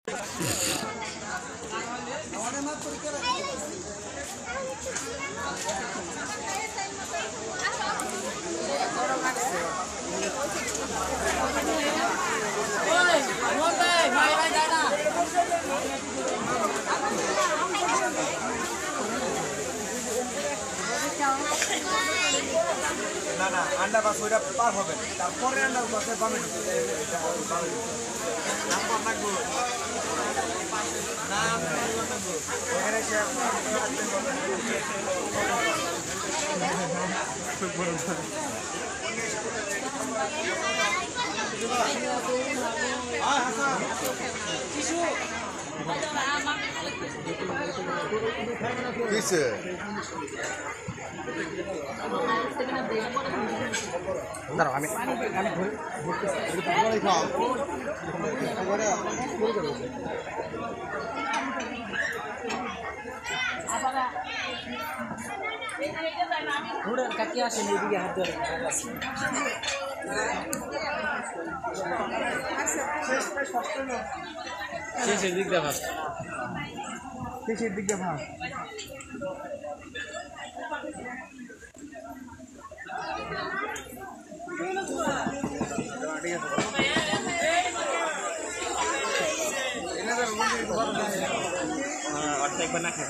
না না আন্ডারপাস ওইটা পার হবে তারপরে আন্ডারপাসে বামে ঢুকবে নাম্বার লাগবে না ওখানে সে কিসে দাঁড়াও আমি কাকি আসেন এদিকে হাত ধরে শেষের দিক দেখা শেষের দিক দেখা ঠিক আছে